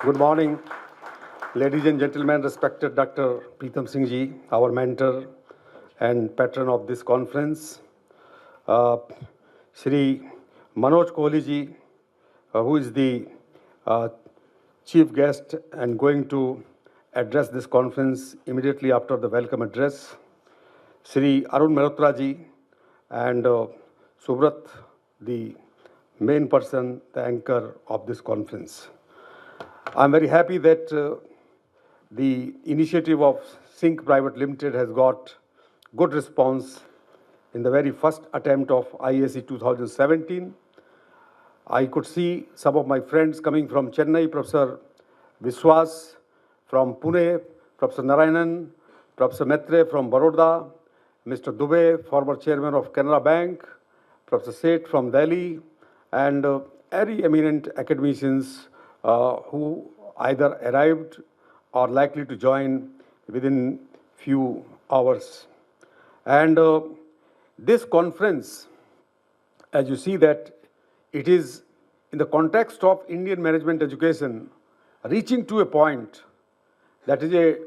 Good morning, ladies and gentlemen, respected Dr. Pritam Singh ji, our mentor and patron of this conference. Shri Manoj Kohli ji, who is the uh, chief guest and going to address this conference immediately after the welcome address. Shri Arun Mehrotra ji and Subrat, the main person, the anchor of this conference. I'm very happy that the initiative of Sync Private Limited has got good response in the very first attempt of IAC 2017. I could see some of my friends coming from Chennai, Professor Viswas from Pune, Professor Narayanan, Professor Maitre from Baroda, Mr. Dubey, former chairman of Canara Bank, Professor Seth from Delhi, and very eminent academicians who either arrived or likely to join within few hours. And this conference, as you see that it is in the context of Indian management education reaching to a point that is a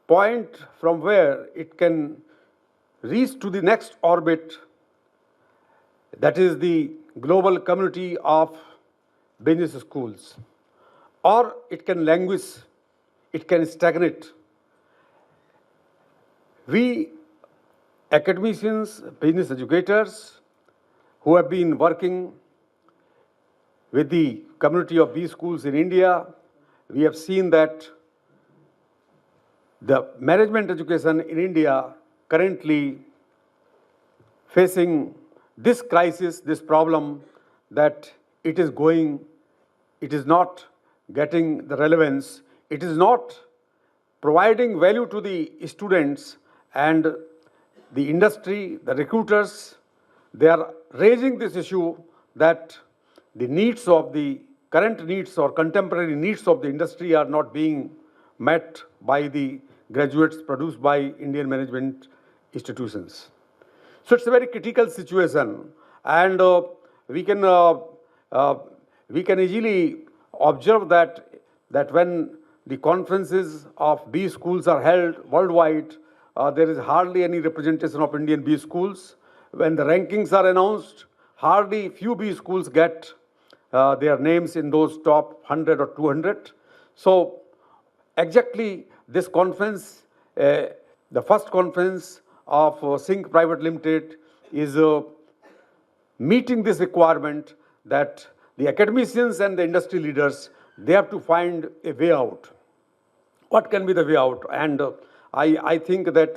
point from where it can reach to the next orbit, that is the global community of business schools. Or it can languish, it can stagnate. We academicians, business educators who have been working with the community of B schools in India, we have seen that the management education in India currently facing this crisis, this problem, that it is not getting the relevance, it is not providing value to the students, and the industry, the recruiters, they are raising this issue that the needs of the current needs or contemporary needs of the industry are not being met by the graduates produced by Indian management institutions. So it's a very critical situation, and we can easily observe that when the conferences of B schools are held worldwide, there is hardly any representation of Indian B schools. When the rankings are announced, hardly few B schools get their names in those top 100 or 200. So exactly this conference, the first conference of Sync Private Limited is meeting this requirement that the academicians and the industry leaders, they have to find a way out. What can be the way out? And I think that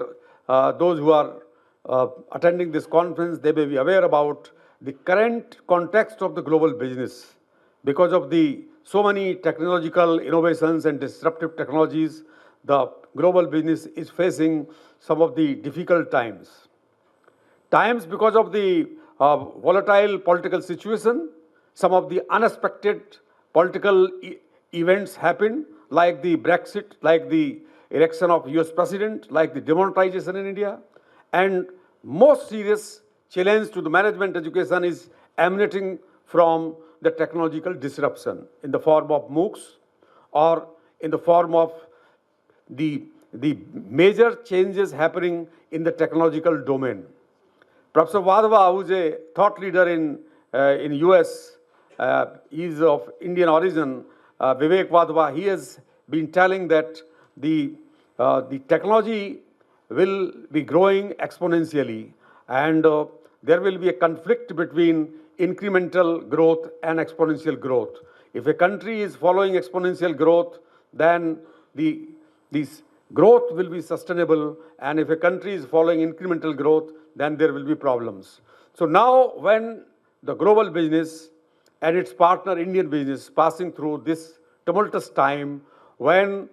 those who are attending this conference, they may be aware about the current context of the global business. Because of the so many technological innovations and disruptive technologies, the global business is facing some of the difficult times. Times because of the volatile political situation, some of the unexpected political events happen, like the Brexit, like the election of US president, like the demonetization in India. And most serious challenge to the management education is emanating from the technological disruption in the form of MOOCs or in the form of the major changes happening in the technological domain. Professor Wadhwa, who is a thought leader in US, is of Indian origin. Vivek Wadhwa, he has been telling that the technology will be growing exponentially, and there will be a conflict between incremental growth and exponential growth. If a country is following exponential growth, then this growth will be sustainable, and if a country is following incremental growth, then there will be problems. So now when the global business and its partner Indian business passing through this tumultuous time, when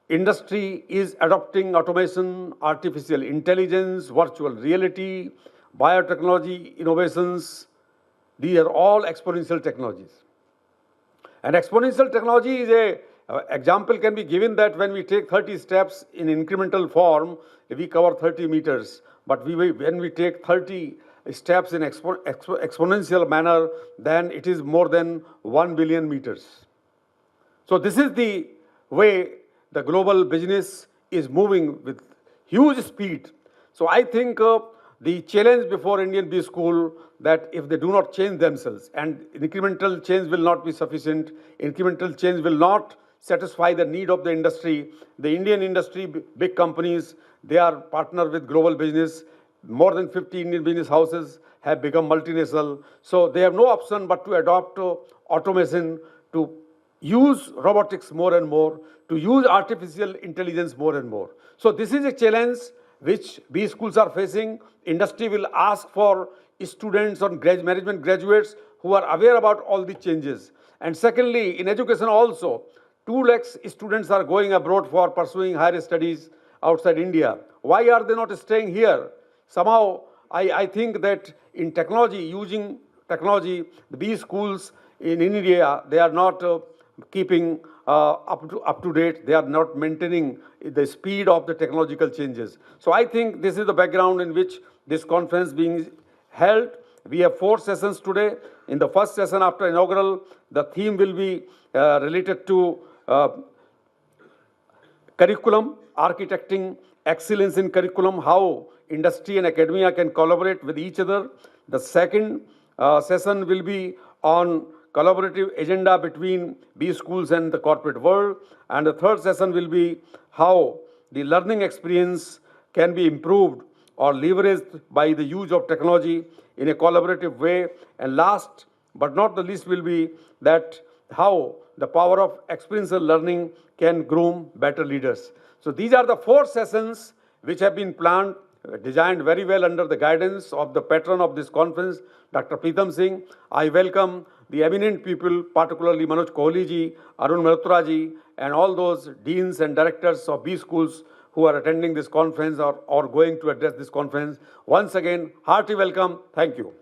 industry is adopting automation, artificial intelligence, virtual reality, biotechnology innovations, these are all exponential technologies. And exponential technology is a example can be given that when we take 30 steps in incremental form, we cover 30 meters. But when we take 30 steps in exponential manner, then it is more than 1 billion meters. So this is the way the global business is moving with huge speed. So I think the challenge before Indian B school, that if they do not change themselves, and incremental change will not be sufficient, incremental change will not satisfy the need of the industry. The Indian industry, big companies, they are partner with global business. More than 50 Indian business houses have become multinational. So they have no option but to adopt automation, to use robotics more and more, to use artificial intelligence more and more. So this is a challenge which B schools are facing. Industry will ask for students or management graduates who are aware about all the changes. And secondly, in education also, 2 lakhs students are going abroad for pursuing higher studies outside India. Why are they not staying here? Somehow, I think that in technology, using technology, the B schools in India, they are not keeping up to date. They are not maintaining the speed of the technological changes. So I think this is the background in which this conference being held. We have 4 sessions today. In the first session after inaugural, the theme will be related to curriculum, architecting excellence in curriculum, how industry and academia can collaborate with each other. The second session will be on collaborative agenda between B schools and the corporate world. And the third session will be how the learning experience can be improved or leveraged by the use of technology in a collaborative way. And last but not the least will be that how the power of experiential learning can groom better leaders. So these are the 4 sessions which have been planned, designed very well under the guidance of the patron of this conference, Dr. Pritam Singh. I welcome the eminent people, particularly Manoj Kohli ji, Arun Malhotra ji, and all those deans and directors of B schools who are attending this conference or going to address this conference. Once again, hearty welcome. Thank you.